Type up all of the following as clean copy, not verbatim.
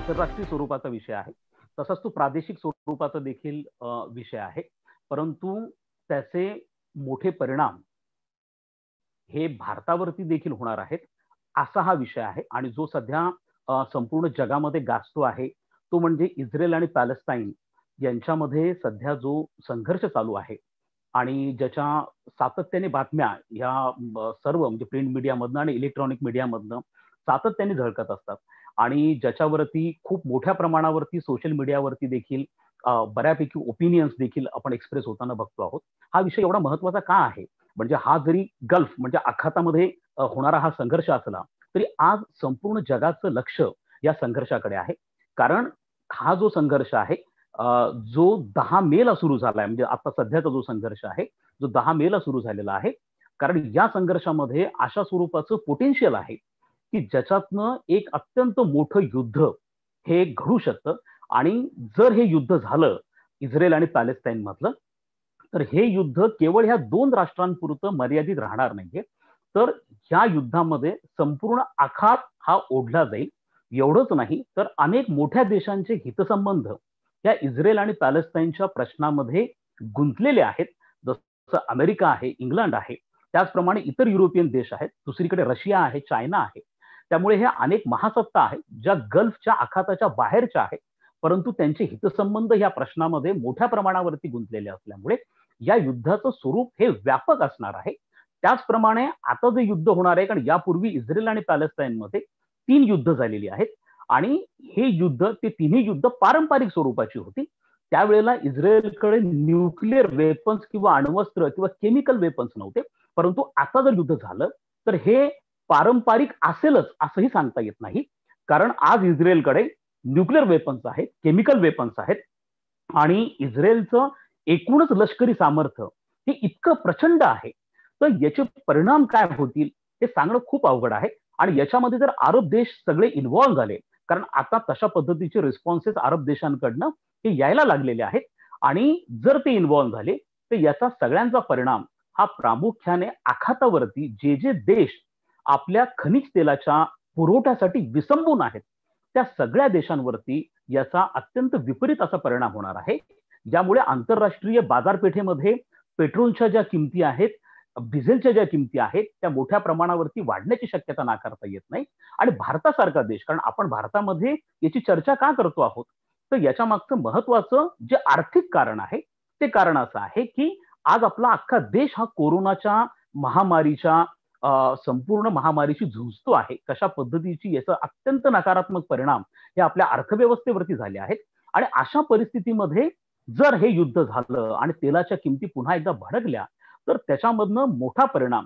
आंतरराष्ट्रीय स्वरूपाचा विषय आहे. तसाच तो प्रादेशिक स्वरूपाचा देखील विषय आहे. परंतु त्याचे मोठे परिणाम हे भारतावरती देखील होणार आहेत, असा हा विषय आहे. आणि जो सध्या संपूर्ण जगामध्ये गाजतो आहे, तो म्हणजे इस्रायल आणि पॅलेस्टाईन यांच्यामध्ये सध्या जो संघर्ष चालू आहे आणि ज्याच्या सातत्याने बातम्या ह्या सर्व म्हणजे प्रिंट मीडियामधनं आणि इलेक्ट्रॉनिक मीडियामधनं सातत्याने झळकत असतात आणि ज्याच्यावरती खूप मोठ्या प्रमाणावरती सोशल मीडियावरती देखील बऱ्यापैकी ओपिनियन्स देखील आपण एक्सप्रेस होताना बघतो आहोत. हा विषय एवढा महत्त्वाचा का आहे? म्हणजे हा जरी गल्फ म्हणजे आखातामध्ये होणारा हा संघर्ष असला, तरी आज संपूर्ण जगाचं लक्ष या संघर्षाकडे आहे. कारण हा जो संघर्ष आहे जो 10 मेला सुरू झालाय, म्हणजे आता सध्याचा जो संघर्ष आहे, जो 10 मेला सुरू झालेला आहे. कारण या संघर्षामध्ये अशा स्वरूपाचं पोटेन्शियल आहे, की ज्याच्यातनं एक अत्यंत मोठं युद्ध हे घडू शकतं. आणि जर हे युद्ध झालं इस्रायल आणि पॅलेस्टाईन मधलं, तर हे युद्ध केवळ ह्या 2 राष्ट्रांपुरतं मर्यादित राहणार नाहीये. तर ह्या युद्धामध्ये संपूर्ण आखात हा ओढला जाईल. एवढंच नाही तर अनेक मोठ्या देशांचे हितसंबंध या इस्रायल आणि पॅलेस्टाईनच्या प्रश्नामध्ये गुंतलेले आहेत. जसं अमेरिका आहे, इंग्लंड आहे, त्याचप्रमाणे इतर युरोपियन देश आहेत, दुसरीकडे रशिया आहे, चायना आहे. त्यामुळे ह्या अनेक महासत्ता आहेत ज्या गल्फच्या आखाताच्या बाहेरच्या आहेत, परंतु त्यांचे हितसंबंध या प्रश्नामध्ये मोठ्या प्रमाणावरती गुंतलेले असल्यामुळे या युद्धाचं स्वरूप हे व्यापक असणार आहे. त्याचप्रमाणे आता जे युद्ध होणार आहे, कारण यापूर्वी इस्रायल आणि पॅलेस्टाईनमध्ये 3 युद्ध झालेली आहेत आणि हे युद्ध ते तिन्ही युद्ध पारंपरिक स्वरूपाची होती. त्यावेळेला इस्रायलकडे न्यूक्लिअर वेपन्स किंवा अण्वस्त्र किंवा केमिकल वेपन्स नव्हते. परंतु आता जर युद्ध झालं तर हे पारंपरिक असेलच असंही सांगता येत नाही. कारण आज इस्रायलकडे न्यूक्लिअर वेपन्स आहेत, केमिकल वेपन्स आहेत आणि इस्रायलचं एकूणच लष्करी सामर्थ्य हे इतकं प्रचंड आहे. तर याचे परिणाम काय होतील हे सांगणं खूप अवघड आहे. आणि याच्यामध्ये जर अरब देश सगळे इन्व्हॉल्व्ह झाले, कारण आता तशा पद्धतीचे रिस्पॉन्सेस अरब देशांकडनं हे यायला लागलेले आहेत, आणि जर ते इन्व्हॉल्व्ह झाले तर याचा सगळ्यांचा परिणाम हा प्रामुख्याने आखातावरती जे जे देश आपल्या खनिज तेलाच्या पुरवठ्यासाठी विसंबून आहेत त्या सगळ्या देशांवरती याचा अत्यंत विपरीत असा परिणाम होणार आहे. ज्यामुळे आंतरराष्ट्रीय बाजारपेठेमध्ये पेट्रोलच्या ज्या किमती आहेत, डिझेलच्या ज्या किमती आहेत, त्या मोठ्या प्रमाणावरती वाढण्याची शक्यता नाकारता येत नाही. आणि भारतासारखा देश, कारण आपण भारतामध्ये याची चर्चा का करतो आहोत, तर याच्या मागचं महत्वाचं जे आर्थिक कारण आहे ते कारण असं आहे की आज आपला अख्खा देश हा कोरोनाच्या महामारीच्या संपूर्ण महामारीशी झुंजतो आहे. कशा पद्धतीची याचा अत्यंत नकारात्मक परिणाम हे आपल्या अर्थव्यवस्थेवरती झाले आहेत. आणि अशा परिस्थितीमध्ये जर हे युद्ध झालं आणि तेलाच्या किमती पुन्हा एकदा भडकल्या, तर त्याच्यामधनं मोठा परिणाम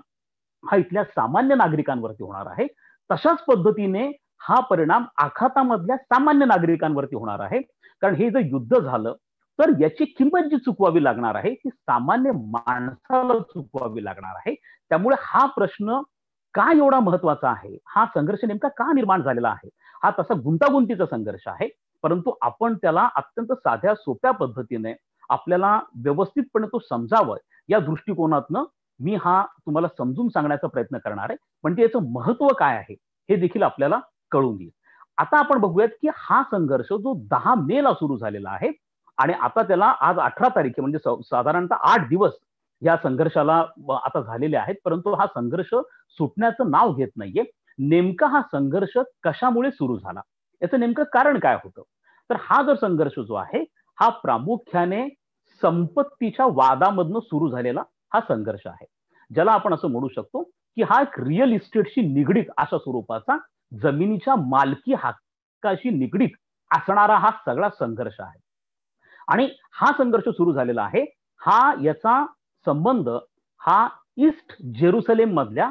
हा इथल्या सामान्य नागरिकांवरती होणार आहे. तशाच पद्धतीने हा परिणाम आखातामधल्या सामान्य नागरिकांवरती होणार आहे. कारण हे जर युद्ध झालं तर याची किंमत जी चुकवावी लागणार आहे ती सामान्य माणसाला चुकवावी लागणार आहे. त्यामुळे हा प्रश्न का एवढा महत्वाचा आहे, हा संघर्ष नेमका का निर्माण झालेला आहे, हा तसा गुंतागुंतीचा संघर्ष आहे. परंतु आपण त्याला अत्यंत साध्या सोप्या पद्धतीने आपल्याला व्यवस्थितपणे तो समजावं या दृष्टिकोनातनं मी हा तुम्हाला समजून सांगण्याचा प्रयत्न करणार आहे. म्हणजे याचं महत्व काय आहे हे देखील आपल्याला कळून येईल. आता आपण बघूयात की हा संघर्ष जो 10 मेला सुरू झालेला आहे आणि आता त्याला आज 18 तारीख म्हणजे साधारणतः 8 दिवस या संघर्षाला आता झालेले आहेत. परंतु हा संघर्ष सुटण्याचं नाव घेत नाहीये. नेमका हा संघर्ष कशामुळे सुरू झाला, याचं नेमकं कारण काय होतं? तर हा जो संघर्ष जो आहे हा प्रामुख्याने संपत्तीच्या वादामधनं सुरू झालेला हा संघर्ष आहे. ज्याला आपण असं म्हणू शकतो की हा एक रिअल इस्टेटशी निगडीत अशा स्वरूपाचा जमिनीच्या मालकी हक्काशी निगडीत असणारा हा सगळा संघर्ष आहे. आणि हा संघर्ष सुरू झालेला आहे, हा याचा संबंध हा ईस्ट जेरुसलेम मधल्या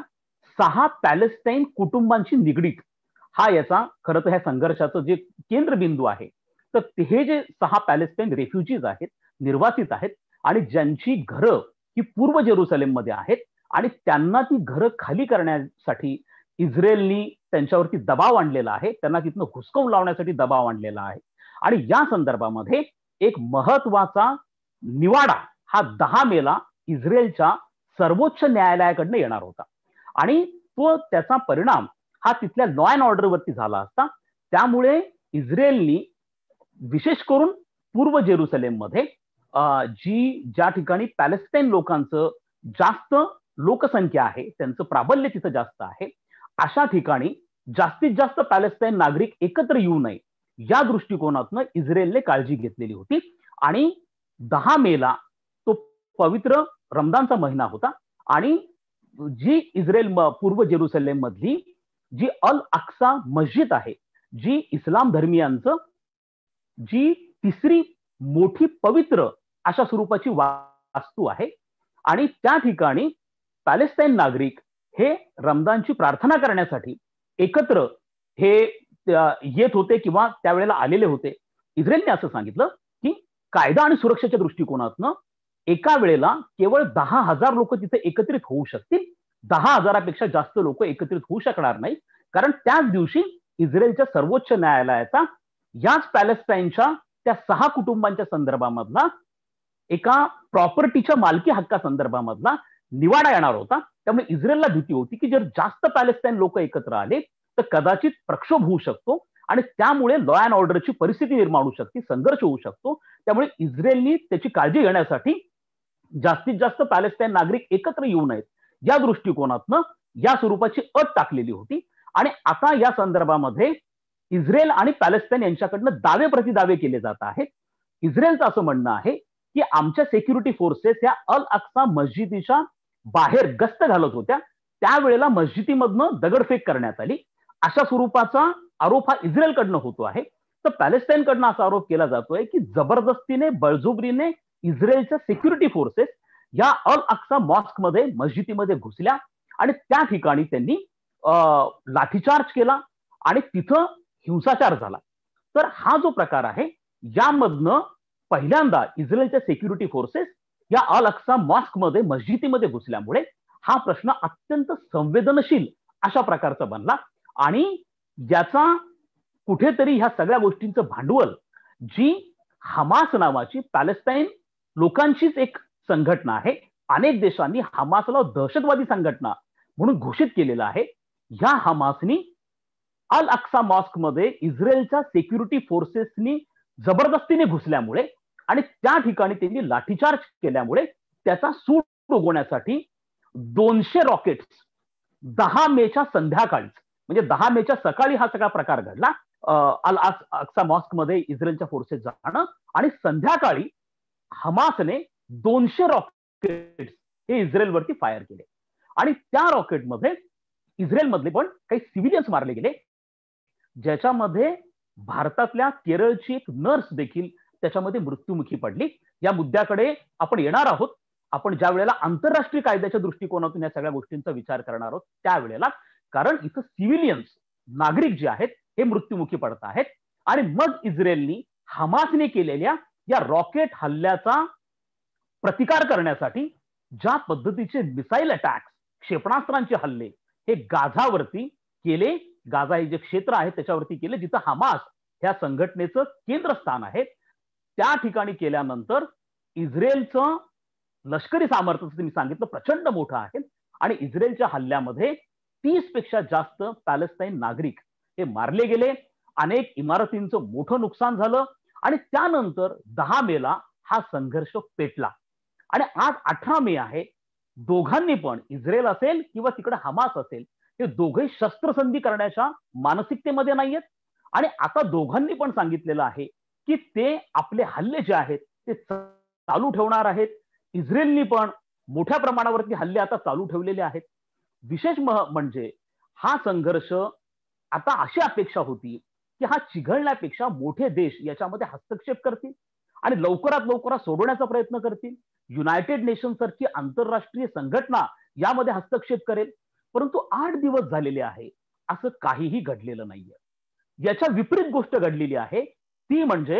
6 पॅलेस्टाईन कुटुंबांशी निगडीत हा याचा खरं तर ह्या संघर्षाचं जे केंद्रबिंदू आहे. तर हे जे 6 पॅलेस्टाईन रेफ्युजीज आहेत, निर्वासित आहेत आणि ज्यांची घरं ही पूर्व जेरुसलेम मध्ये आहेत आणि त्यांना ती घरं खाली करण्यासाठी इस्रायलनी त्यांच्यावरती दबाव आणलेला आहे, त्यांना तिथनं हुसकावून लावण्यासाठी दबाव आणलेला आहे. आणि या संदर्भामध्ये एक महत्वाचा निवाडा हा 10 मेला इस्रायलच्या सर्वोच्च न्यायालयाकडनं येणार होता आणि तो त्याचा परिणाम हा तिथल्या लॉ अँड ऑर्डरवरती झाला असता. त्यामुळे इस्रायलनी विशेष करून पूर्व जेरुसलेममध्ये ज्या ठिकाणी पॅलेस्टाईन लोकांचं जास्त लोकसंख्या आहे, त्यांचं प्राबल्य तिथं जास्त आहे, अशा ठिकाणी जास्तीत जास्त पॅलेस्टाईन नागरिक एकत्र येऊ नये या दृष्टिकोनातून इस्रायलने काळजी घेतलेली होती. आणि 10 मेला तो पवित्र रमदानचा महिना होता आणि जी इस्रायल पूर्व जेरुसलेम मधली जी अल अक्सा मस्जिद आहे, जी इस्लाम धर्मियांचं जी तिसरी मोठी पवित्र अशा स्वरूपाची वास्तू आहे, आणि त्या ठिकाणी पॅलेस्टाईन नागरिक हे रमदानची प्रार्थना करण्यासाठी एकत्र हे येत होते किंवा त्यावेळेला आलेले होते. इस्रायलने असं सांगितलं की कायदा आणि सुरक्षेच्या दृष्टिकोनातून एका वेळेला केवळ 10,000 लोक तिथे एकत्रित होऊ शकतील. 10,000पेक्षा जास्त लोक एकत्रित होऊ शकणार नाही, कारण त्याच दिवशी इस्रायलच्या सर्वोच्च न्यायालयाचा याच पॅलेस्टाईनच्या त्या 6 कुटुंबांच्या संदर्भामधला एका प्रॉपर्टीच्या मालकी हक्का संदर्भामधला निवाडा येणार होता. त्यामुळे इस्रायलला भीती होती की जर जास्त पॅलेस्टाईन लोक एकत्र आले तर कदाचित प्रक्षोभ होऊ शकतो आणि त्यामुळे लॉ अँड ऑर्डरची परिस्थिती निर्माण होऊ शकते, संघर्ष होऊ शकतो. त्यामुळे इस्रायलनी त्याची काळजी घेण्यासाठी जास्तीत जास्त पॅलेस्टाईन नागरिक एकत्र येऊ नयेत या दृष्टिकोनातनं या स्वरूपाची अट टाकलेली होती. आणि आता या संदर्भामध्ये इस्रायल आणि पॅलेस्टाईन यांच्याकडनं दावे प्रतिदावे केले जात आहेत. इस्रायलचं असं म्हणणं आहे की आमच्या सिक्युरिटी फोर्सेस या अल अक्सा मस्जिदीच्या बाहेर गस्त घालत होत्या, त्यावेळेला मस्जिदीमधनं दगडफेक करण्यात आली, अशा स्वरूपाचा आरोप हा इस्रायलकडनं होतो आहे. तर पॅलेस्टाईनकडनं असा आरोप केला जातोय की जबरदस्तीने बळजुबरीने इस्रायलच्या सिक्युरिटी फोर्सेस या अल अक्सा मॉस्क मध्ये मस्जिदीमध्ये घुसल्या आणि त्या ठिकाणी त्यांनी लाठीचार्ज केला आणि तिथं हिंसाचार झाला. तर हा जो प्रकार आहे यामधनं पहिल्यांदा इस्रायलच्या सिक्युरिटी फोर्सेस या अल अक्सा मॉस्क मध्ये मस्जिदीमध्ये घुसल्यामुळे हा प्रश्न अत्यंत संवेदनशील अशा प्रकारचा बनला. आणि याचा कुठेतरी ह्या सगळ्या गोष्टींचं भांडवल जी हमास नावाची पॅलेस्टाईन लोकांचीच एक संघटना आहे, अनेक देशांनी हमासला दहशतवादी संघटना म्हणून घोषित केलेलं आहे, ह्या हमासनी अल अक्सा मॉस्क मध्ये इस्रायलच्या सिक्युरिटी फोर्सेसनी जबरदस्तीने घुसल्यामुळे आणि त्या ठिकाणी त्यांनी लाठीचार्ज केल्यामुळे त्याचा सूड उगवण्यासाठी 200 रॉकेट्स 10 मेच्या संध्याकाळी, म्हणजे 10 मेच्या सकाळी हा सगळा प्रकार घडला. अल अक्सा मॉस्क मध्ये इस्रायलच्या फोर्सेस जाणं आणि संध्याकाळी हमासने 200 रॉकेट्स हे इस्रायलवरती फायर केले आणि त्या रॉकेटमध्ये इस्रायलमधले पण काही सिव्हिलियन्स मारले गेले, ज्याच्यामध्ये भारतातल्या केरळची एक नर्स देखील त्याच्यामध्ये मृत्युमुखी पडली. या मुद्द्याकडे आपण येणार आहोत आपण ज्या वेळेला आंतरराष्ट्रीय कायद्याच्या दृष्टिकोनातून या सगळ्या गोष्टींचा विचार करणार आहोत त्यावेळेला, कारण इथं सिव्हिलियन्स नागरिक जे आहेत हे मृत्युमुखी पडत आहेत. आणि मग इस्रायलनी हमासने केलेल्या या रॉकेट हल्ल्याचा प्रतिकार करण्यासाठी ज्या पद्धतीचे मिसाईल अटॅक्स, क्षेपणास्त्रांचे हल्ले हे गाझावरती केले, गाझा हे जे क्षेत्र आहे त्याच्यावरती केले जिथं हमास ह्या संघटनेचं केंद्रस्थान आहे, त्या ठिकाणी केल्यानंतर इस्रायलचं लष्करी सामर्थ्य मी सांगितलं प्रचंड मोठं आहे आणि इस्रायलच्या हल्ल्यामध्ये 30 पेक्षा जास्त पॅलेस्टाईन नागरिक हे मारले गेले, अनेक इमारतींचं मोठं नुकसान झालं आणि त्यानंतर 10 मेला हा संघर्ष पेटला. आणि आज 18 मे आहे, दोघांनी पण इस्रायल असेल किंवा तिकडे हमास असेल हे दोघे शस्त्रसंधी करण्याच्या मानसिकतेमध्ये नाहीयेत आणि आता दोघांनी पण सांगितलेलं आहे की ते आपले हल्ले जे आहेत ते चालू ठेवणार आहेत. इस्रायलनी पण मोठ्या प्रमाणावरती हल्ले आता चालू ठेवलेले आहेत. विशेष म्हणजे हा संघर्ष आता अशी अपेक्षा होती की हा चिघळण्यापेक्षा मोठे देश याच्यामध्ये हस्तक्षेप करतील आणि लवकरात सोडवण्याचा प्रयत्न करतील. युनायटेड नेशन सारखी आंतरराष्ट्रीय संघटना यामध्ये हस्तक्षेप करेल, परंतु 8 दिवस झालेले आहे असं काहीही घडलेलं नाहीये. याच्या विपरीत गोष्ट घडलेली आहे ती म्हणजे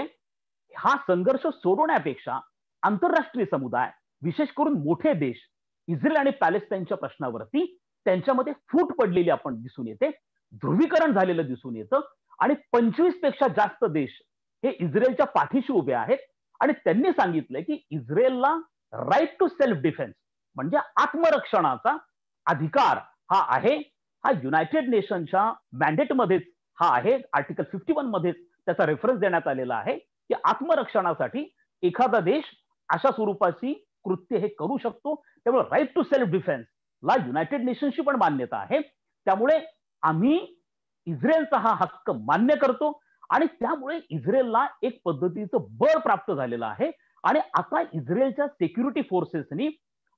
हा संघर्ष सोडवण्यापेक्षा आंतरराष्ट्रीय समुदाय, विशेष करून मोठे देश इस्रायल आणि पॅलेस्टाईनच्या प्रश्नावरती त्यांच्यामध्ये फूट पडलेली आपण दिसून येते, ध्रुवीकरण झालेलं दिसून येतं आणि 25 पेक्षा जास्त देश हे इस्रायलच्या पाठीशी उभे आहेत आणि त्यांनी सांगितलंय की इस्रायलला राईट टू सेल्फ डिफेन्स म्हणजे आत्मरक्षणाचा अधिकार हा युनायटेड नेशनच्या मॅन्डेटमध्येच हा आहे, आर्टिकल 51 मध्येच त्याचा रेफरन्स देण्यात आलेला आहे की आत्मरक्षणासाठी एखादा देश अशा स्वरूपाची कृत्य हे करू शकतो. त्यामुळे राईट टू सेल्फ डिफेन्स ला युनायटेड नेशन्सची पण मान्यता आहे. त्यामुळे आम्ही इस्रायलचा हा हक्क मान्य करतो आणि त्यामुळे इस्रायलला एक पद्धतीचं बळ प्राप्त झालेलं आहे. आणि आता इस्रायलच्या सिक्युरिटी फोर्सेसनी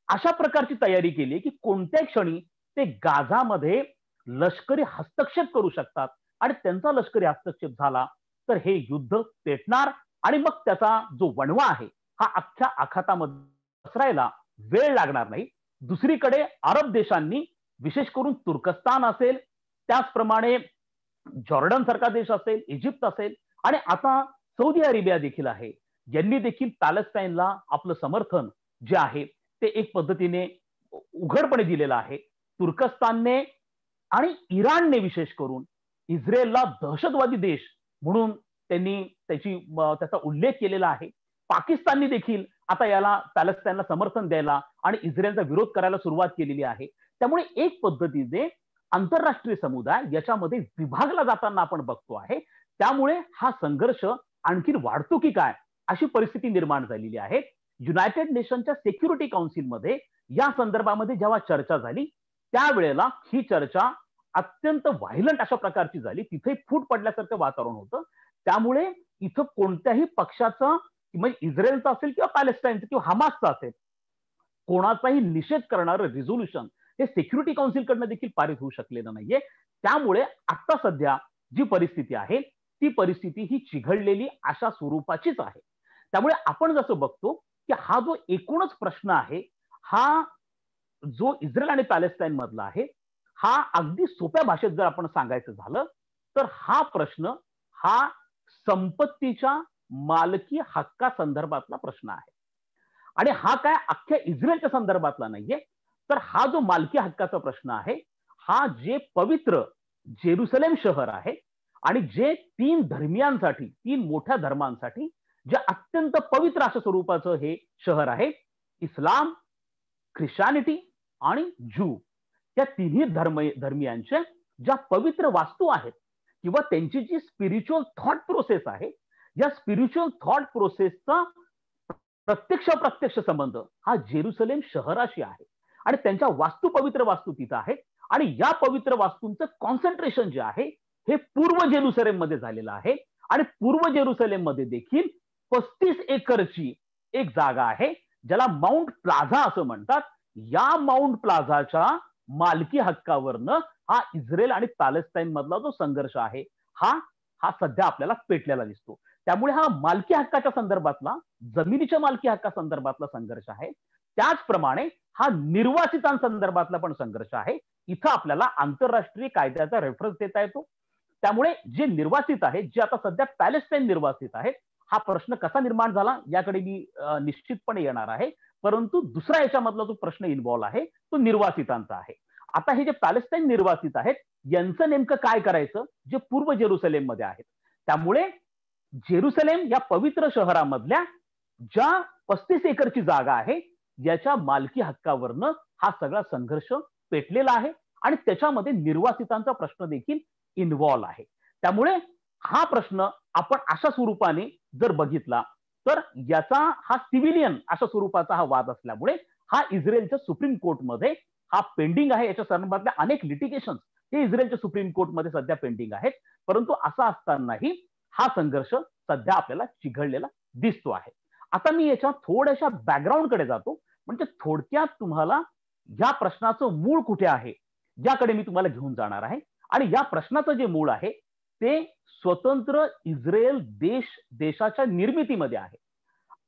अशा प्रकारची तयारी केली की कोणत्या क्षणी ते गाझामध्ये लष्करी हस्तक्षेप करू शकतात आणि त्यांचा लष्करी हस्तक्षेप झाला तर हे युद्ध पेटणार आणि मग त्याचा जो वणवा आहे हा अख्ख्या आखातामध्ये पसरायला वेळ लागणार नाही. दुसरीकडे अरब देशांनी विशेष करून तुर्कस्तान असेल, त्याचप्रमाणे जॉर्डन सारखा देश असेल, इजिप्त असेल आणि आता सौदी अरेबिया देखील आहे, यांनी देखील पॅलेस्टाईनला आपलं समर्थन जे आहे ते एक पद्धतीने उघडपणे दिलेलं आहे. तुर्कस्तानने आणि इराणने विशेष करून इस्रायलला दहशतवादी देश म्हणून त्यांनी त्याचा उल्लेख केलेला आहे. पाकिस्तानने देखील आता याला पॅलेस्टाईनला समर्थन द्यायला आणि इस्रायलचा विरोध करायला सुरुवात केलेली आहे. त्यामुळे एक पद्धतीने आंतरराष्ट्रीय समुदाय याच्यामध्ये विभागला जाताना आपण बघतो आहे. त्यामुळे हा संघर्ष आणखी वाढतो की काय अशी परिस्थिती निर्माण झालेली आहे. युनायटेड नेशनच्या सिक्युरिटी काउन्सिलमध्ये या संदर्भामध्ये जेव्हा चर्चा झाली त्यावेळेला ही चर्चा अत्यंत व्हायलंट अशा प्रकारची झाली. तिथे फूट पडल्यासारखं वातावरण होतं. त्यामुळे इथं कोणत्याही पक्षाचं म्हणजे इस्रायलचं असेल किंवा पॅलेस्टाईनचं किंवा हमासचं असेल कोणाचाही निषेध करणारं रिझोल्युशन हे सिक्युरिटी काउन्सिलकडनं देखील पारित होऊ शकलेलं नाहीये. त्यामुळे आता सध्या जी परिस्थिती आहे ती परिस्थिती ही चिघळलेली अशा स्वरूपाचीच आहे. त्यामुळे आपण जसं बघतो की हा जो एकूणच प्रश्न आहे हा जो इस्रायल आणि पॅलेस्टाईन मधला आहे हा अगदी सोप्या भाषेत जर आपण सांगायचं झालं तर हा प्रश्न हा संपत्तीच्या मालकी हक्का संदर्भातला प्रश्न आहे. आणि हा काय अख्ख्या इस्रायलच्या संदर्भातला नाहीये, तर हा जो मालकी हक्काचा प्रश्न आहे हा जे पवित्र जेरुसलेम शहर आहे आणि जे तीन धर्मियांसाठी, तीन मोठ्या धर्मांसाठी जे अत्यंत पवित्र अशा स्वरूपाचं हे शहर आहे, इस्लाम, ख्रिश्चनिटी आणि ज्यू या तिन्ही धर्मियांच्या ज्या पवित्र वास्तू आहेत किंवा त्यांची जी स्पिरिच्युअल थॉट प्रोसेस आहे या स्पिरिच्युअल थॉट प्रोसेसचा प्रत्यक्ष संबंध हा जेरुसलेम शहराशी आहे आणि त्यांच्या वास्तू पवित्र वास्तू तिथं आहेत. आणि या पवित्र वास्तूंचं कॉन्सन्ट्रेशन जे आहे हे पूर्व जेरुसलेम मध्ये झालेलं आहे आणि पूर्व जेरुसलेम मध्ये देखील 35 एकरची एक जागा आहे ज्याला माउंट प्लाझा असं म्हणतात. या माउंट प्लाझाच्या मालकी हक्कावरनं हा इस्रायल आणि पॅलेस्टाईन मधला जो संघर्ष आहे हा सध्या आपल्याला पेटलेला दिसतो. त्यामुळे हा मालकी हक्काच्या संदर्भातला, जमिनीच्या मालकी हक्का संदर्भातला संघर्ष आहे. त्याचप्रमाणे हा निर्वासितांसंदर्भातला पण संघर्ष आहे. इथं आपल्याला आंतरराष्ट्रीय कायद्याचा रेफरन्स देता येतो. त्यामुळे जे निर्वासित आहेत, जे आता सध्या पॅलेस्टाईन निर्वासित आहेत, हा प्रश्न कसा निर्माण झाला याकडे मी निश्चितपणे येणार आहे. परंतु दुसरा याच्यामधला जो प्रश्न इन्व्हॉल्व आहे तो निर्वासितांचा आहे. आता हे जे पॅलेस्टाईन निर्वासित आहेत यांचं नेमकं काय करायचं जे पूर्व जेरुसलेम मध्ये आहेत. त्यामुळे जेरुसलेम या पवित्र शहरामधल्या ज्या 35 एकरची जागा आहे याच्या मालकी हक्कावरनं हा सगळा संघर्ष पेटलेला आहे आणि त्याच्यामध्ये निर्वासितांचा प्रश्न देखील इन्व्हॉल्व आहे. त्यामुळे हा प्रश्न आपण अशा स्वरूपाने जर बघितला तर याचा हा सिव्हिलियन अशा स्वरूपाचा हा वाद असल्यामुळे हा इस्रायलच्या सुप्रीम कोर्टमध्ये हा पेंडिंग आहे. याच्या संदर्भातल्या अनेक लिटिगेशन हे इस्रायलच्या सुप्रीम कोर्टमध्ये सध्या पेंडिंग आहेत. परंतु असं असतानाही हा संघर्ष सध्या आपल्याला चिघळलेला दिसतो आहे. आता मी याच्या थोड्याशा बॅकग्राऊंडकडे जातो म्हणजे थोडक्यात तुम्हाला या प्रश्नाचं मूळ कुठे आहे याकडे मी तुम्हाला घेऊन जाणार आहे. आणि या प्रश्नाचं जे मूळ आहे ते स्वतंत्र इस्रायल देशाच्या निर्मितीमध्ये आहे.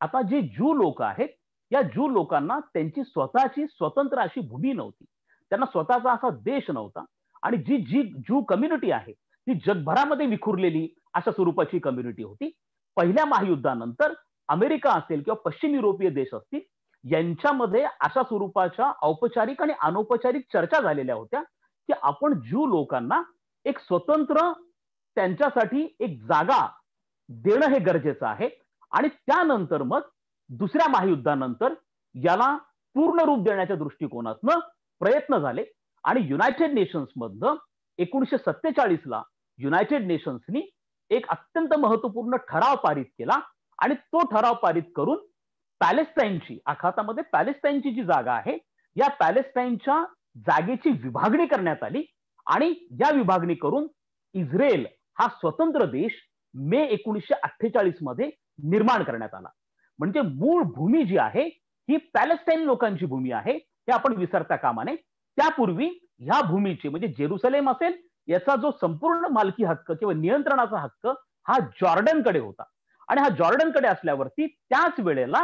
आता जे ज्यू लोक आहेत या ज्यू लोकांना त्यांची स्वतःची स्वतंत्र अशी भूमी नव्हती, त्यांना स्वतःचा असा देश नव्हता आणि जी ज्यू कम्युनिटी आहे ती जगभरामध्ये विखुरलेली अशा स्वरूपाची कम्युनिटी होती. पहिल्या महायुद्धानंतर अमेरिका असेल किंवा पश्चिम युरोपीय देश असतील यांच्यामध्ये अशा स्वरूपाच्या औपचारिक आणि अनौपचारिक चर्चा झालेल्या होत्या की आपण ज्यू लोकांना एक स्वतंत्र त्यांच्यासाठी एक जागा देणं हे गरजेचं आहे. आणि त्यानंतर मग दुसऱ्या महायुद्धानंतर याला पूर्ण रूप देण्याच्या दृष्टिकोनातनं प्रयत्न झाले आणि युनायटेड नेशन्स मधनं 1947 ला युनायटेड नेशन्सनी एक अत्यंत महत्वपूर्ण ठराव पारित केला आणि तो ठराव पारित करून पॅलेस्टाईनची, आखातामध्ये पॅलेस्टाईनची जी जागा आहे, या पॅलेस्टाईनच्या जागेची विभागणी करण्यात आली आणि या विभागणी करून इस्रायल हा स्वतंत्र देश मे 1948 मध्ये निर्माण करण्यात आला. म्हणजे मूळ भूमी जी आहे ही पॅलेस्टाईन लोकांची भूमी आहे, हे आपण विसरता कामा नये. त्यापूर्वी ह्या भूमीची म्हणजे जेरुसलेम असेल याचा जो संपूर्ण मालकी हक्क किंवा नियंत्रणाचा हक्क हा जॉर्डनकडे होता आणि हा जॉर्डनकडे असल्यावरती त्याच वेळेला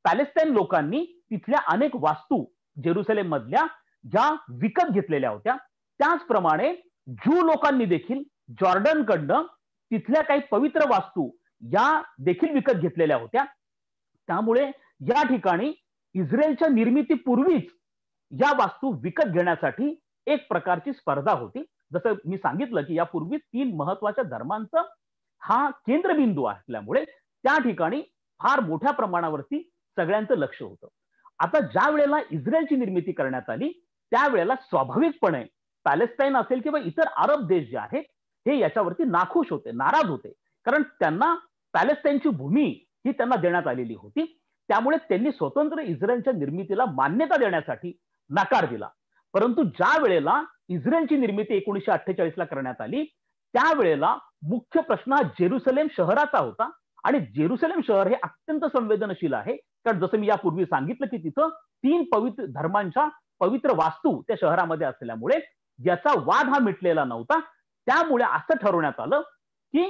पॅलेस्टाईन लोकांनी तिथल्या अनेक वास्तू जेरुसलेम मधल्या ज्या विकत घेतलेल्या होत्या, त्याचप्रमाणे ज्यू लोकांनी देखील जॉर्डनकडनं तिथल्या काही पवित्र वास्तू या देखील विकत घेतलेल्या होत्या. त्यामुळे या ठिकाणी इस्रायलच्या निर्मितीपूर्वीच या वास्तू विकत घेण्यासाठी एक प्रकारची स्पर्धा होती. जसं मी सांगितलं की यापूर्वी 3 महत्वाच्या धर्मांचा हा केंद्रबिंदू असल्यामुळे त्या ठिकाणी फार मोठ्या प्रमाणावरती सगळ्यांचं लक्ष होतं. आता ज्या वेळेला इस्रायलची निर्मिती करण्यात आली त्यावेळेला स्वाभाविकपणे पॅलेस्टाईन असेल किंवा इतर अरब देश जे आहेत हे याच्यावरती नाखुश होते, नाराज होते, कारण त्यांना पॅलेस्टाईनची भूमी ही त्यांना देण्यात आलेली होती. त्यामुळे त्यांनी स्वतंत्र इस्रायलच्या निर्मितीला मान्यता देण्यासाठी नकार दिला. परंतु ज्या वेळेला इस्रायलची निर्मिती 1948 ला करण्यात आली त्यावेळेला मुख्य प्रश्न हा जेरुसलेम शहराचा होता आणि जेरुसलेम शहर हे अत्यंत संवेदनशील आहे, कारण जसं मी यापूर्वी सांगितलं की तिथं 3 पवित्र धर्मांच्या पवित्र वास्तू त्या शहरामध्ये असल्यामुळे याचा वाद हा मिटलेला नव्हता. त्यामुळे असं ठरवण्यात आलं की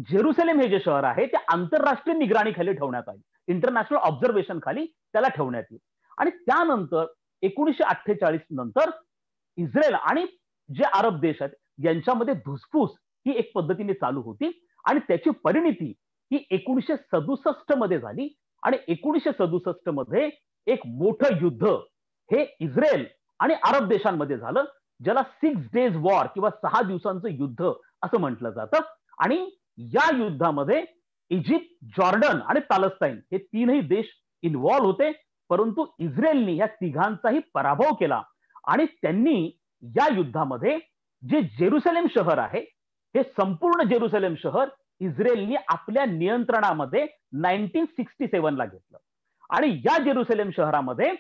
जेरुसलेम हे जे शहर आहे ते आंतरराष्ट्रीय निगराणीखाली ठेवण्यात आले, इंटरनॅशनल ऑब्झर्वेशन खाली त्याला ठेवण्यात येईल. आणि त्यानंतर 1948 नंतर इस्रायल आणि जे अरब देश आहेत यांच्यामध्ये धुसफूस ही एक पद्धतीने चालू होती आणि त्याची परिणिती ही 1967 मध्ये झाली आणि 1967 मध्ये एक मोठं युद्ध हे इस्रायल आणि अरब देशांमध्ये झालं, ज्याला 6 डेज वॉर किंवा 6 दिवसांचं युद्ध असं म्हटलं जातं. आणि या युद्धामध्ये इजिप्त, जॉर्डन आणि पॅलेस्टाईन हे 3ही देश इन्व्हॉल्व होते, परंतु इस्रायलनी या तिघांचाही पराभव केला आणि त्यांनी या युद्धामध्ये जे जेरुसलेम शहर आहे हे संपूर्ण जेरुसलेम शहर इस्रायलनी आपल्या नियंत्रणामध्ये 1967 ला घेतलं. आणि या जेरुसलेम शहरामध्ये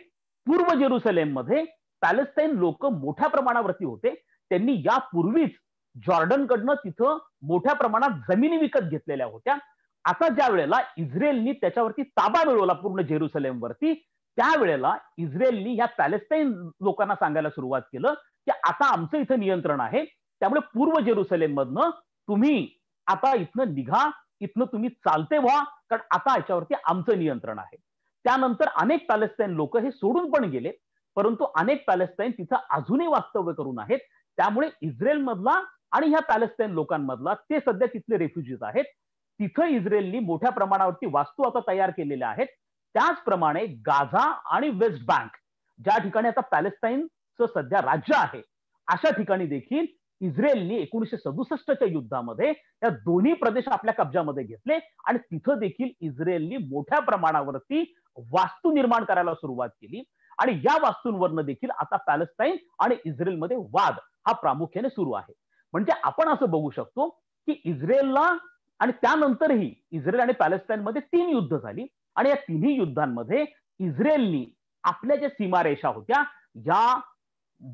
पूर्व जेरुसलेम मध्ये पॅलेस्टाईन लोक मोठ्या प्रमाणावरती होते. त्यांनी यापूर्वीच जॉर्डनकडनं तिथं मोठ्या प्रमाणात जमिनी विकत घेतलेल्या होत्या. आता ज्या वेळेला इस्रायलनी त्याच्यावरती ताबा मिळवला पूर्ण जेरुसलेमवरती, त्यावेळेला इस्रायलनी या पॅलेस्टाईन लोकांना सांगायला सुरुवात केलं की आता आमचं इथं नियंत्रण आहे, त्यामुळे पूर्व जेरुसलेम मधनं तुम्ही आता इथनं निघा, इथनं तुम्ही चालते व्हा, कारण आता याच्यावरती आमचं नियंत्रण आहे. त्यानंतर अनेक पॅलेस्टाईन लोक हे सोडून पण गेले, परंतु अनेक पॅलेस्टाईन तिथं अजूनही वास्तव्य करून आहेत. त्यामुळे इस्रायल मधला आणि ह्या पॅलेस्टाईन लोकांमधला ते सध्या तिथले रेफ्युजीज आहेत. तिथं इस्रायलनी मोठ्या प्रमाणावरती वास्तू आता तयार केलेल्या आहेत. त्याचप्रमाणे गाझा आणि वेस्ट बँक ज्या ठिकाणी आता पॅलेस्टाईनचं सध्या राज्य आहे अशा ठिकाणी देखील इस्रायलनी 1967च्या युद्धामध्ये या दोन्ही प्रदेश आपल्या कब्जामध्ये घेतले आणि तिथं देखील इस्रायलनी मोठ्या प्रमाणावरती वास्तू निर्माण करायला सुरुवात केली. आणि या वास्तूंवरनं देखील आता पॅलेस्टाईन आणि इस्रायलमध्ये वाद हा प्रामुख्याने सुरू आहे. म्हणजे आपण असं बघू शकतो की इस्रायलला आणि त्यानंतरही इस्रायल आणि पॅलेस्टाईनमध्ये 3 युद्ध झाली आणि या तिन्ही युद्धांमध्ये इस्रायलनी आपल्या ज्या सीमारेषा होत्या या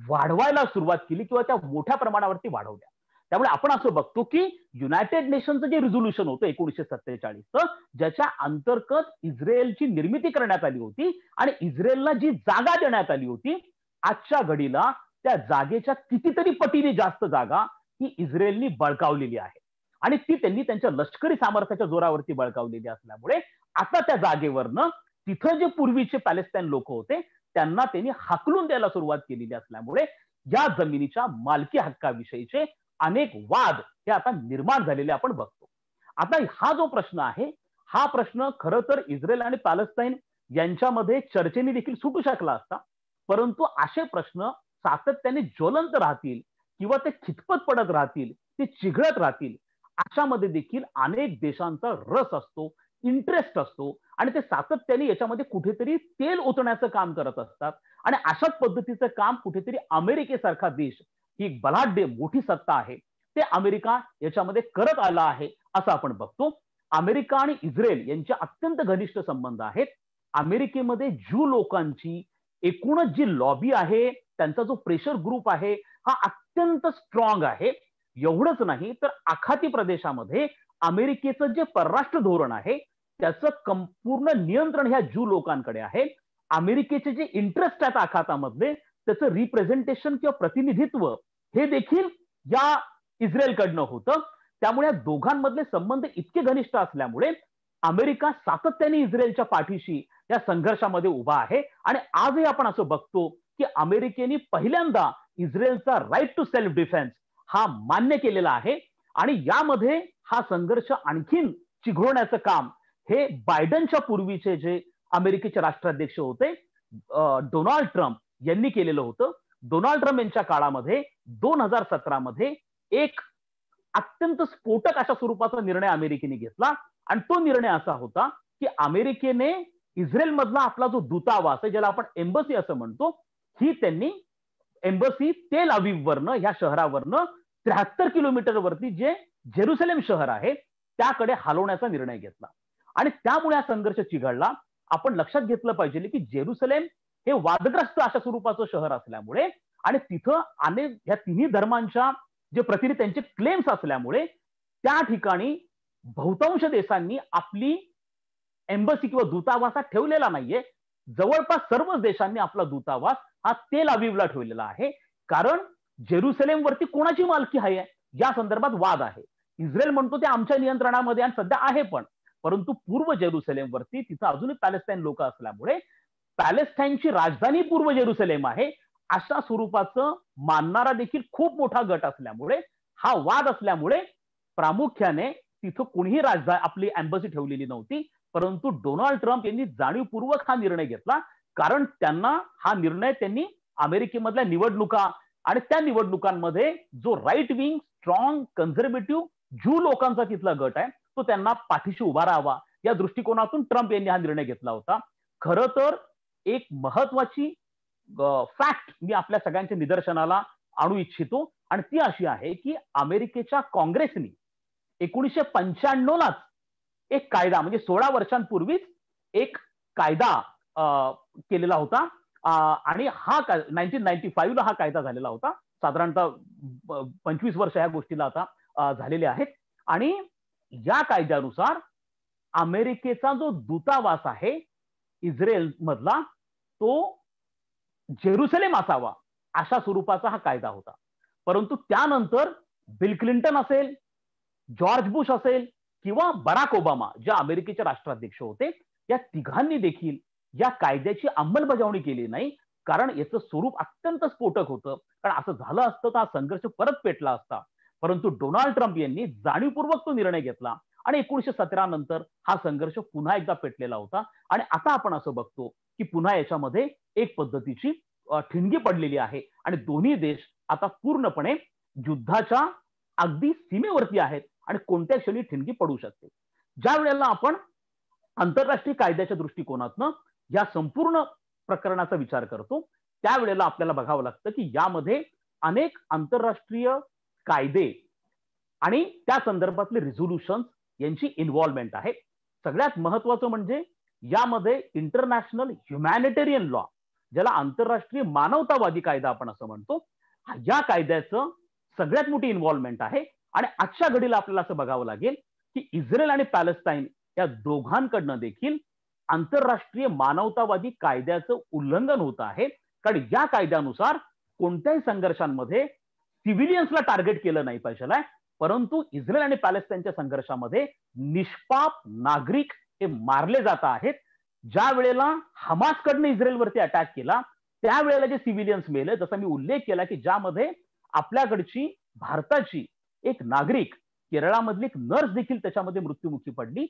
वाढवायला सुरुवात केली किंवा त्या मोठ्या प्रमाणावरती वाढवल्या. त्यामुळे आपण असं बघतो की युनायटेड नेशनचं जे रिझोल्युशन होतं 1947 ज्याच्या अंतर्गत इस्रायलची निर्मिती करण्यात आली होती आणि इस्रायलला जी जागा देण्यात आली होती, आजच्या घडीला त्या जागेच्या कितीतरी पटीने जास्त जागा ही इस्रायलनी बळकावलेली आहे आणि ती त्यांनी त्यांच्या लष्करी सामर्थ्याच्या जोरावरती बळकावलेली असल्यामुळे आता त्या जागेवरनं तिथं जे पूर्वीचे पॅलेस्टाईन लोक होते त्यांना त्यांनी हाकलून द्यायला सुरुवात केलेली असल्यामुळे या जमिनीच्या मालकी हक्काविषयीचे अनेक वाद हे आता निर्माण झालेले आपण बघतो. आता हा जो प्रश्न आहे हा प्रश्न खरं तर इस्रायल आणि पॅलेस्टाईन यांच्यामध्ये चर्चेने देखील सुटू शकला असता, परंतु असे प्रश्न सातत्याने ज्वलंत राहतील किंवा ते खितपत पडत राहतील, ते चिघळत राहतील, अशामध्ये देखील अनेक देशांचा रस असतो, इंटरेस्ट असतो आणि ते सातत्याने याच्यामध्ये कुठेतरी तेल ओतण्याचं काम करत असतात. आणि अशाच पद्धतीचं काम कुठेतरी अमेरिकेसारखा देश ही एक बलाढ्य मोठी सत्ता आहे ते अमेरिका याच्यामध्ये करत आला आहे असं आपण बघतो. अमेरिका आणि इस्रायल यांचे अत्यंत घनिष्ठ संबंध आहेत. अमेरिकेमध्ये ज्यू लोकांची एकूणच जी लॉबी आहे, त्यांचा जो प्रेशर ग्रुप आहे, हा अत्यंत स्ट्रॉंग आहे. एवढंच नाही तर आखाती प्रदेशामध्ये अमेरिकेचं जे परराष्ट्र धोरण आहे त्याचं संपूर्ण नियंत्रण ह्या ज्यू लोकांकडे आहे. अमेरिकेचे जे इंटरेस्ट आहेत आखातामधले त्याचं रिप्रेझेंटेशन किंवा प्रतिनिधित्व हे देखील या इस्रायलकडनं होतं. त्यामुळे या दोघांमधले संबंध इतके घनिष्ठ असल्यामुळे अमेरिका सातत्याने इस्रायलच्या पाठीशी या संघर्षामध्ये उभा आहे. आणि आजही आपण असं बघतो की अमेरिकेने पहिल्यांदा इस्रायलचा राईट टू सेल्फ डिफेन्स हा मान्य केलेला आहे. आणि यामध्ये हा संघर्ष आणखीन चिघळण्याचं काम हे बायडनच्या पूर्वीचे जे अमेरिकेचे राष्ट्राध्यक्ष होते डोनाल्ड ट्रम्प यांनी केलेलं होतं. डोनाल्ड ट्रम्प यांच्या काळामध्ये 2017 मध्ये एक अत्यंत स्फोटक अशा स्वरूपाचा निर्णय अमेरिकेने घेतला. आणि तो निर्णय असा होता की अमेरिकेने इस्रायल मधला आपला जो दूतावास आहे, ज्याला आपण एम्बसी असं म्हणतो, ही त्यांनी एम्बसी तेल अवीव वरनं, ह्या शहरावरनं 73 किलोमीटर वरती जे जेरुसलेम शहर आहे त्याकडे हलवण्याचा निर्णय घेतला. आणि त्यामुळे हा संघर्ष चिघळला. आपण लक्षात घेतलं पाहिजे की जेरुसलेम हे वादग्रस्त अशा स्वरूपाचं शहर असल्यामुळे आणि तिथं अनेक ह्या तिन्ही धर्मांच्या जे प्रतिनिधी त्यांचे क्लेम्स असल्यामुळे त्या ठिकाणी बहुतांश देशांनी आपली एम्बसी किंवा दूतावास ठेवलेला नाहीये. जवळपास सर्वच देशांनी आपला दूतावास हा तेल अवीवला ठेवलेला आहे. कारण जेरुसलेम वरती कोणाची मालकी आहे या संदर्भात वाद आहे. इस्रायल म्हणतो ते आमच्या नियंत्रणामध्ये आणि सध्या आहे पण, परंतु पूर्व जेरुसलेम वरती तिथं अजूनही पॅलेस्टाईन लोक असल्यामुळे पॅलेस्टाईनची राजधानी पूर्व जेरुसलेम आहे अशा स्वरूपाचं मानणारा देखील खूप मोठा गट असल्यामुळे हा वाद असल्यामुळे प्रामुख्याने तिथं कोणीही राजधानी आपली एम्बसी ठेवलेली नव्हती. परंतु डोनाल्ड ट्रम्प यांनी जाणीवपूर्वक हा निर्णय घेतला. कारण त्यांना हा निर्णय त्यांनी अमेरिकेमधल्या निवडणुका आणि त्या निवडणुकांमध्ये जो right wing strong conservative Jew लोकांचा तिथला गट आहे तो त्यांना पाठीशी उभा राहावा या दृष्टिकोनातून ट्रम्प यांनी हा निर्णय घेतला होता. खरं तर एक महत्वाची फॅक्ट मी आपल्या सगळ्यांच्या निदर्शनाला आणू इच्छितो आणि ती अशी आहे की अमेरिकेच्या काँग्रेसने 1995लाच एक कायदा म्हणजे 16 वर्षांपूर्वीच एक कायदा केलेला होता. आणि हा 1995ला हा कायदा झालेला होता. साधारणतः 25 वर्ष ह्या गोष्टीला आता झालेले आहेत. आणि या कायद्यानुसार अमेरिकेचा जो दूतावास आहे इस्रायल मधला तो जेरुसलेम असावा अशा स्वरूपाचा हा कायदा होता. परंतु त्यानंतर बिल क्लिंटन असेल, जॉर्ज बुश असेल किंवा बराक ओबामा जे अमेरिकेचे राष्ट्राध्यक्ष होते, या तिघांनी देखील या कायद्याची अंमलबजावणी केली नाही. कारण याचं स्वरूप अत्यंत स्फोटक होतं. कारण असं झालं असतं तर हा संघर्ष परत पेटला असता. परंतु डोनाल्ड ट्रम्प यांनी जाणीवपूर्वक तो निर्णय घेतला आणि 1917 नंतर हा संघर्ष पुन्हा एकदा पेटलेला होता. आणि आता आपण असं बघतो की पुन्हा याच्यामध्ये एक पद्धतीची ठिणगी पडलेली आहे आणि दोन्ही देश आता पूर्णपणे युद्धाच्या अगदी सीमेवरती आहेत आणि कोणत्या क्षणी ठिणगी पडू शकते. ज्या वेळेला आपण आंतरराष्ट्रीय कायद्याच्या दृष्टिकोनातनं या संपूर्ण प्रकरणाचा विचार करतो त्यावेळेला आपल्याला बघावं लागतं की यामध्ये अनेक आंतरराष्ट्रीय कायदे आणि त्या संदर्भातले रिझोल्युशन यांची इन्व्हॉल्वमेंट आहे. सगळ्यात महत्वाचं म्हणजे यामध्ये इंटरनॅशनल ह्युमॅनिटेरियन लॉ ज्याला आंतरराष्ट्रीय मानवतावादी कायदा आपण असं म्हणतो, या कायद्याचं सगळ्यात मोठी इन्व्हॉल्वमेंट आहे. आणि आजच्या घडीला आपल्याला असं बघावं लागेल की इस्रायल आणि पॅलेस्टाईन या दोघांकडनं देखील आंतरराष्ट्रीय मानवतावादी कायद्याचं उल्लंघन होत आहे. कारण या कायद्यानुसार कोणत्याही संघर्षांमध्ये सिव्हिलियन्सला टार्गेट केलं नाही पाहिजे, परंतु इस्रायल आणि पॅलेस्टाईनच्या संघर्षामध्ये निष्पाप नागरिक हे मारले जात आहेत. ज्या वेळेला हमासकडनं इस्रायलवरती अटॅक केला त्यावेळेला जे सिव्हिलियन्स मेले, जसा मी उल्लेख केला की ज्यामध्ये आपल्याकडची भारताची एक नागरिक केरळामधली एक नर्स देखील त्याच्यामध्ये मृत्युमुखी पडली.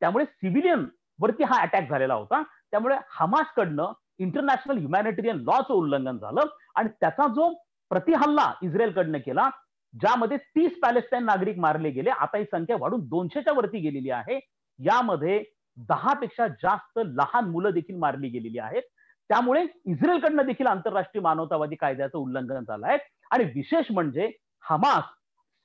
त्यामुळे सिव्हिलियन वरती हा अटॅक झालेला होता. त्यामुळे हमासकडनं इंटरनॅशनल ह्युमॅनिटेरियन लॉचं उल्लंघन झालं आणि त्याचा जो प्रतिहल्ला इस्रायलकडनं केला ज्यामध्ये 30 पॅलेस्टाईन नागरिक मारले गेले. आता ही संख्या वाढून 200च्या वरती गेलेली आहे. यामध्ये 10 पेक्षा जास्त लहान मुलं देखील मारली गेलेली आहेत. त्यामुळे इस्रायलकडनं देखील आंतरराष्ट्रीय मानवतावादी कायद्याचं उल्लंघन झालं आहे. आणि विशेष म्हणजे हमास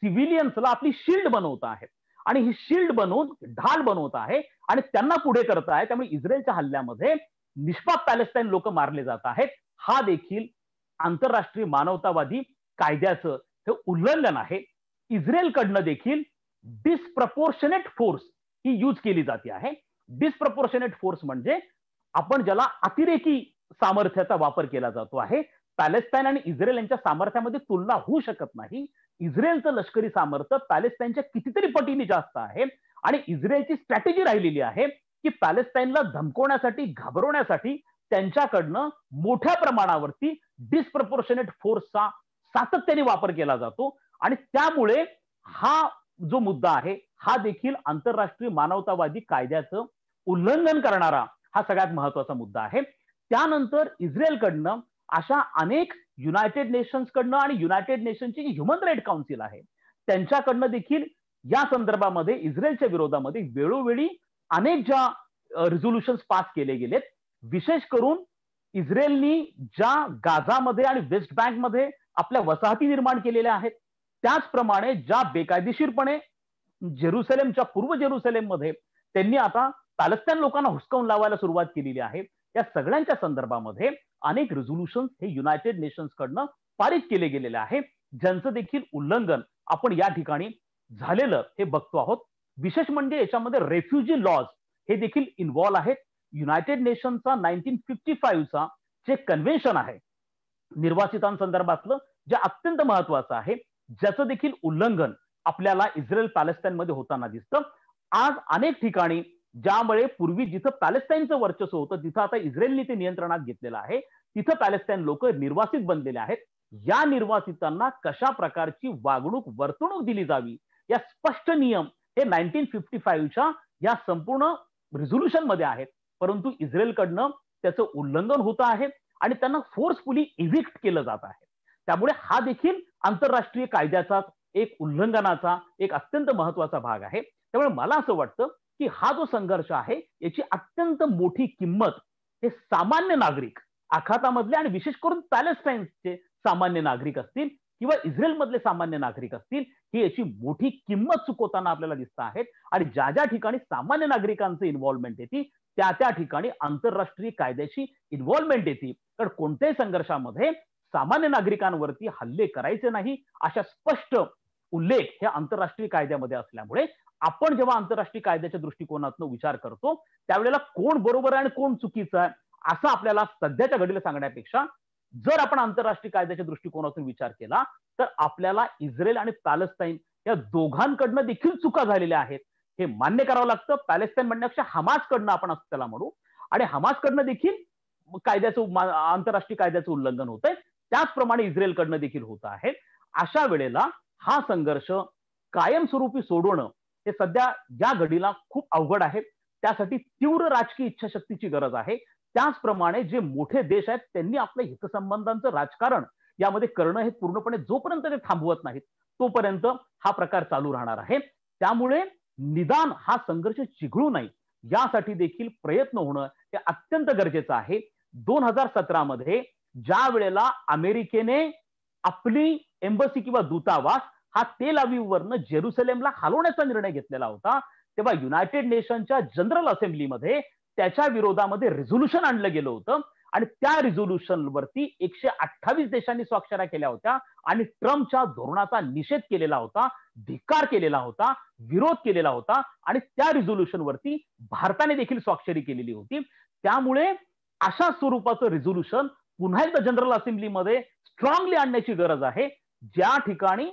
सिव्हिलियन्सला आपली शिल्ड बनवत आहे आणि ही शिल्ड बनवून ढाल बनवत आहे आणि त्यांना पुढे करत आहे. त्यामुळे इस्रायलच्या हल्ल्यामध्ये निष्पाप पॅलेस्टाईन लोक मारले जात आहेत. हा देखील आंतरराष्ट्रीय मानवतावादी कायद्याचं हे उल्लंघन आहे. इस्रायलकडनं देखील डिस्प्रपोर्शनेट फोर्स ही यूज केली जाते आहे. डिस्प्रपोर्शनेट फोर्स म्हणजे आपण ज्याला अतिरेकी सामर्थ्याचा वापर केला जातो आहे. पॅलेस्टाईन आणि इस्रायल यांच्या सामर्थ्यामध्ये तुलना होऊ शकत नाही. इस्रायलचं लष्करी सामर्थ्य पॅलेस्टाईनच्या कितीतरी पटीने जास्त आहे आणि इस्रायलची स्ट्रॅटेजी राहिलेली आहे की पॅलेस्टाईनला धमकवण्यासाठी, घाबरवण्यासाठी त्यांच्याकडनं मोठ्या प्रमाणावरती डिस्प्रपोर्शनेट फोर्सचा सातत्याने वापर केला जातो आणि त्यामुळे हा जो मुद्दा आहे हा देखील आंतरराष्ट्रीय मानवतावादी कायद्याचं उल्लंघन करणारा हा सगळ्यात महत्वाचा मुद्दा आहे. त्यानंतर इस्रायलकडनं अशा अनेक युनायटेड नेशन्सकडनं आणि युनायटेड नेशनची जी ह्युमन राईट काउन्सिल आहे त्यांच्याकडनं देखील या संदर्भामध्ये इस्रायलच्या विरोधामध्ये वेळोवेळी अनेक ज्या रिझोल्युशन पास केले गेलेत. विशेष करून इस्रायलनी ज्या गाझामध्ये आणि वेस्ट बँकमध्ये आपल्या वसाहती निर्माण केलेल्या आहेत, त्याचप्रमाणे ज्या बेकायदेशीरपणे जेरुसलेमच्या पूर्व जेरुसलेममध्ये त्यांनी आता पॅलेस्टाईन लोकांना हुसकावून लावायला सुरुवात केलेली आहे, या सगळ्यांच्या संदर्भामध्ये अनेक रिझोल्युशन हे युनायटेड नेशन्स कडनं पारित केले गेलेले आहे, ज्यांचं देखील उल्लंघन आपण या ठिकाणी झालेलं हे बघतो आहोत. विशेष म्हणजे याच्यामध्ये रेफ्युजी लॉज हे देखील इन्व्हॉल्व आहेत. युनायटेड नेशनचा 1955चा जे कन्व्हेन्शन आहे निर्वासितांसंदर्भातलं, जे अत्यंत महत्वाचं आहे, ज्याचं देखील उल्लंघन आपल्याला इस्रायल पॅलेस्टाईनमध्ये होताना दिसतं. आज अनेक ठिकाणी ज्यामुळे पूर्वी जिथं पॅलेस्टाईनचं वर्चस्व होतं तिथं आता इस्रायलने ते नियंत्रणात घेतलेलं आहे, तिथं पॅलेस्टाईन लोक निर्वासित बनलेले आहेत. या निर्वासितांना कशा प्रकारची वागणूक, वर्तणूक दिली जावी या स्पष्ट नियम हे 1955च्या या संपूर्ण रिझोल्युशन मध्ये आहेत. परंतु इस्रायलकडनं त्याचं उल्लंघन होतं आहे आणि त्यांना फोर्सफुली इव्हिक्ट केलं जात आहे. त्यामुळे हा देखील आंतरराष्ट्रीय कायद्याचा एक उल्लंघनाचा एक अत्यंत महत्वाचा भाग आहे. त्यामुळे मला असं वाटतं की हा जो संघर्ष आहे याची अत्यंत मोठी किंमत हे सामान्य नागरिक, आखातामधले आणि विशेष करून पॅलेस्टाईनचे सामान्य नागरिक असतील किंवा इस्रायलमधले सामान्य नागरिक असतील, ही याची मोठी किंमत चुकवताना आपल्याला दिसत आहेत. आणि ज्या ज्या ठिकाणी सामान्य नागरिकांचं इन्व्हॉल्वमेंट येते त्या त्या ठिकाणी आंतरराष्ट्रीय कायद्याची इन्व्हॉल्वमेंट येते. तर कोणत्याही संघर्षामध्ये सामान्य नागरिकांवरती हल्ले करायचे नाही अशा स्पष्ट उल्लेख हे आंतरराष्ट्रीय कायद्यामध्ये असल्यामुळे आपण जेव्हा आंतरराष्ट्रीय कायद्याच्या दृष्टिकोनातून विचार करतो त्यावेळेला कोण बरोबर आहे आणि कोण चुकीचं आहे असं आपल्याला सध्याच्या घडीला सांगण्यापेक्षा जर आपण आंतरराष्ट्रीय कायद्याच्या दृष्टिकोनातून विचार केला तर आपल्याला इस्रायल आणि पॅलेस्टाईन या दोघांकडनं देखील चुका झालेल्या आहेत हे मान्य करावं लागतं. पॅलेस्टाईन म्हणण्यापेक्षा हमासकडनं आपण असं त्याला म्हणू, आणि हमासकडनं देखील कायद्याचं, आंतरराष्ट्रीय कायद्याचं उल्लंघन होत आहे, त्याचप्रमाणे इस्रायलकडनं देखील होत आहे. अशा वेळेला हा संघर्ष कायमस्वरूपी सोडवणं हे सध्या या घडीला खूप अवघड आहे. त्यासाठी तीव्र राजकीय इच्छाशक्तीची गरज आहे. त्याचप्रमाणे जे मोठे देश आहेत त्यांनी आपल्या हितसंबंधांचं राजकारण यामध्ये करणं हे पूर्णपणे जोपर्यंत ते थांबवत नाहीत तोपर्यंत हा प्रकार चालू राहणार आहे. त्यामुळे निदान हा संघर्ष चिघळू नये यासाठी देखील प्रयत्न होणं हे अत्यंत गरजेचं आहे. 2017 मध्ये ज्या वेळेला अमेरिकेने आपली एम्बसी किंवा दूतावास हा तेल अवीववरनं जेरुसलेमला हलवण्याचा निर्णय घेतलेला होता, तेव्हा युनायटेड नेशनच्या जनरल असेंब्लीमध्ये त्याच्या विरोधामध्ये रिझोल्युशन आणलं गेलं होतं आणि त्या रिझोल्युशन वरती 128 देशांनी स्वाक्षऱ्या केल्या होत्या आणि ट्रम्पच्या धोरणाचा निषेध केलेला होता, धिक्कार केलेला होता, विरोध केलेला होता आणि त्या रिझोल्युशन वरती भारताने देखील स्वाक्षरी केलेली होती. त्यामुळे अशा स्वरूपाचं रिझोल्युशन पुन्हा एकदा जनरल असेंब्लीमध्ये स्ट्रॉंगली आणण्याची गरज आहे, ज्या ठिकाणी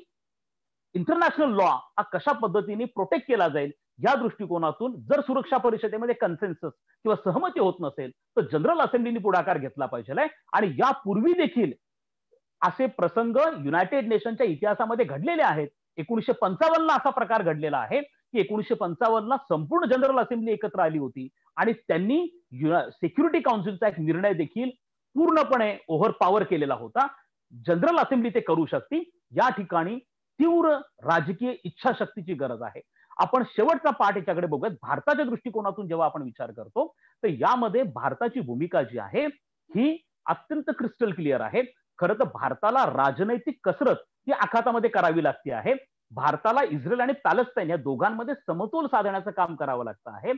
इंटरनॅशनल लॉ हा कशा पद्धतीने प्रोटेक्ट केला जाईल या दृष्टिकोनातून जर सुरक्षा परिषदेमध्ये कन्सेन्सस किंवा सहमती होत नसेल तर जनरल असेंब्लीने पुढाकार घेतला पाहिजे. आणि यापूर्वी देखील असे प्रसंग युनायटेड नेशनच्या इतिहासामध्ये घडलेले आहेत. 1955ला असा प्रकार घडलेला आहे की 1955ला संपूर्ण जनरल असेंब्ली एकत्र आली होती आणि त्यांनी सिक्युरिटी काउन्सिलचा एक निर्णय देखील पूर्णपणे ओव्हरपॉवर केलेला होता. जनरल असेंब्ली ते करू शकते. या ठिकाणी तीव्र राजकीय इच्छाशक्तीची गरज आहे. आपण शेवटचा पाठ याच्याकडे बघूयात. भारताच्या दृष्टिकोनातून जेव्हा आपण विचार करतो तर यामध्ये भारताची भूमिका जी आहे ही अत्यंत क्रिस्टल क्लिअर आहे. खरं तर भारताला राजनैतिक कसरत ही आखातामध्ये करावी लागते आहे. भारताला इस्रायल आणि पॅलेस्टाईन या दोघांमध्ये समतोल साधण्याचं काम करावं लागतं आहे.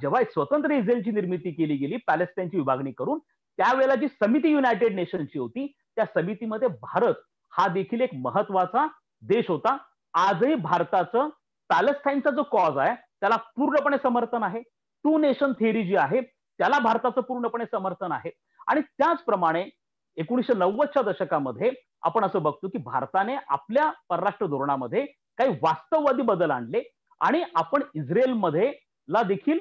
जेव्हा स्वतंत्र इस्रायलची निर्मिती केली गेली पॅलेस्टाईनची विभागणी करून, त्यावेळेला जी समिती युनायटेड नेशन्सची होती, त्या समितीमध्ये भारत हा देखील एक महत्वाचा देश होता. आजही भारताचं पॅलेस्टाईनचा जो कॉज आहे त्याला पूर्णपणे समर्थन आहे. टू नेशन थेअरी जी आहे त्याला भारताचं पूर्णपणे समर्थन आहे. आणि त्याचप्रमाणे 1990च्या दशकामध्ये आपण असं बघतो की भारताने आपल्या परराष्ट्र धोरणामध्ये काही वास्तववादी बदल आणले आणि आपण इस्रायलमध्ये ला देखील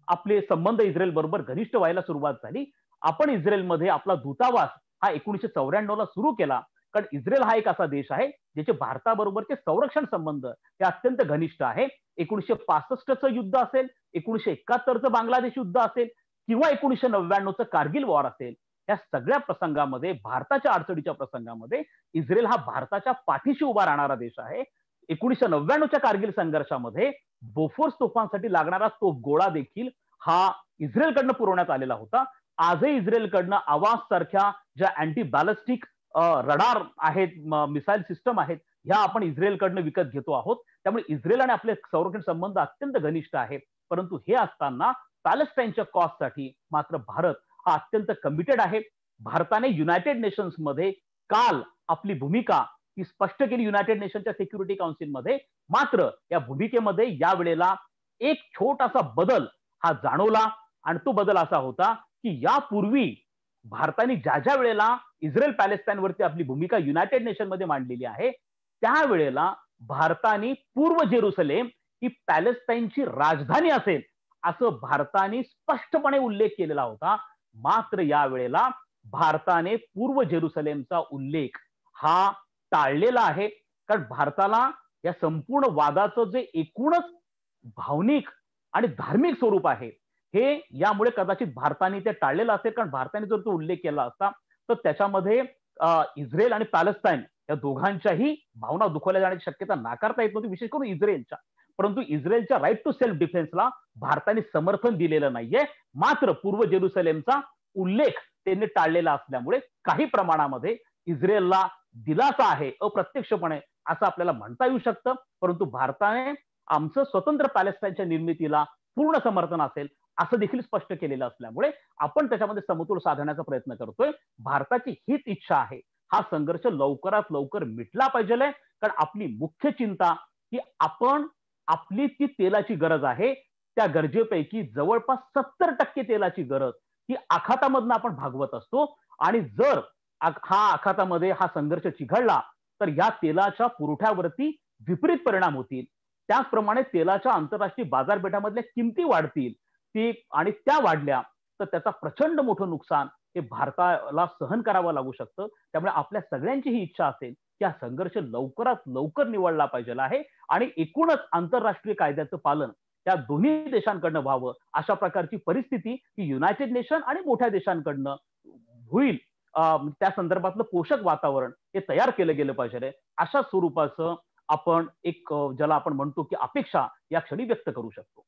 आपले संबंध इस्रायल बरोबर घनिष्ठ व्हायला सुरुवात झाली. आपण इस्रायलमध्ये आपला दूतावास हा 1994ला सुरू केला. कारण इस्रायल हा एक असा देश आहे ज्याचे भारताबरोबरचे संरक्षण संबंध हे अत्यंत घनिष्ठ आहे. 1965चं युद्ध असेल, 1971चं बांगलादेश युद्ध असेल किंवा 1999चं कारगिल वॉर असेल, या सगळ्या प्रसंगामध्ये भारताच्या अडचणीच्या प्रसंगामध्ये इस्रायल हा भारताच्या पाठीशी उभा राहणारा देश आहे. 1999च्या कारगिल संघर्षामध्ये बोफोर्स तोफांसाठी लागणारा तोफगोळा देखील हा इस्रायलकडनं पुरवण्यात आलेला होता. आजही इस्रायलकडनं आवाज सारख्या ज्या अँटी बॅलिस्टिक रडार आहेत, मिसाईल सिस्टम आहेत, ह्या आपण इस्रायलकडनं विकत घेतो आहोत. त्यामुळे इस्रायल आणि आपले संरक्षण संबंध अत्यंत घनिष्ठ आहे. परंतु हे असताना पॅलेस्टाईनच्या कॉजसाठी मात्र भारत हा अत्यंत कमिटेड आहे. भारताने युनायटेड नेशन्समध्ये काल आपली भूमिका ती स्पष्ट केली युनायटेड नेशनच्या सिक्युरिटी काउन्सिलमध्ये. मात्र या भूमिकेमध्ये यावेळेला एक छोटासा बदल हा जाणवला आणि तो बदल असा होता की यापूर्वी भारताने ज्या ज्या वेळेला इस्रायल पॅलेस्टाईनवरती आपली भूमिका युनायटेड नेशनमध्ये मांडलेली आहे, त्यावेळेला भारताने पूर्व जेरुसलेम ही पॅलेस्टाईनची राजधानी असेल असं भारताने स्पष्टपणे उल्लेख केलेला होता. मात्र यावेळेला भारताने पूर्व जेरुसलेमचा उल्लेख हा टाळलेला आहे. कारण भारताला या संपूर्ण वादाचं जे एकूणच भावनिक आणि धार्मिक स्वरूप आहे हे यामुळे कदाचित भारताने ते टाळलेलं असेल. कारण भारताने जर तो उल्लेख केला असता तर त्याच्यामध्ये इस्रायल आणि पॅलेस्टाईन या दोघांच्याही भावना दुखावल्या जाण्याची शक्यता नाकारता येत नव्हती, विशेष करून इस्रायलच्या. परंतु इस्रायलच्या राईट टू सेल्फ डिफेन्सला भारताने समर्थन दिलेलं नाहीये. मात्र पूर्व जेरुसलेमचा उल्लेख त्यांनी टाळलेला असल्यामुळे काही प्रमाणामध्ये इस्रायलला दिलासा आहे अप्रत्यक्षपणे असं आपल्याला म्हणता येऊ शकतं. परंतु भारताने आमचं स्वतंत्र पॅलेस्टाईनच्या निर्मितीला पूर्ण समर्थन असेल असं देखील स्पष्ट केलेलं असल्यामुळे आपण त्याच्यामध्ये समतोल साधण्याचा प्रयत्न करतोय. भारताची हीच इच्छा आहे, हा संघर्ष लवकरात लवकर मिटला पाहिजे. कारण आपली मुख्य चिंता की आपण आपली ती तेलाची गरज आहे, त्या गरजेपैकी जवळपास 70% तेलाची गरज ही आखातामधनं आपण भागवत असतो. आणि जर हा आखातामध्ये हा संघर्ष चिघळला तर या तेलाच्या पुरवठ्यावरती विपरीत परिणाम होतील. त्याचप्रमाणे तेलाच्या आंतरराष्ट्रीय बाजारपेठामधल्या किमती वाढतील ती आणि त्या वाढल्या तर त्याचा प्रचंड मोठं नुकसान हे भारताला सहन करावं लागू शकतं. त्यामुळे आपल्या सगळ्यांची ही इच्छा असेल की हा संघर्ष लवकरात लवकर निवडला पाहिजे आहे आणि एकूणच आंतरराष्ट्रीय कायद्याचं पालन त्या दोन्ही देशांकडनं व्हावं अशा प्रकारची परिस्थिती ही युनायटेड नेशन आणि मोठ्या देशांकडनं होईल. त्या संदर्भातलं पोषक वातावरण हे तयार केलं गेलं पाहिजे. अशा स्वरूपाचं आपण एक ज्याला आपण म्हणतो की अपेक्षा या क्षणी व्यक्त करू शकतो.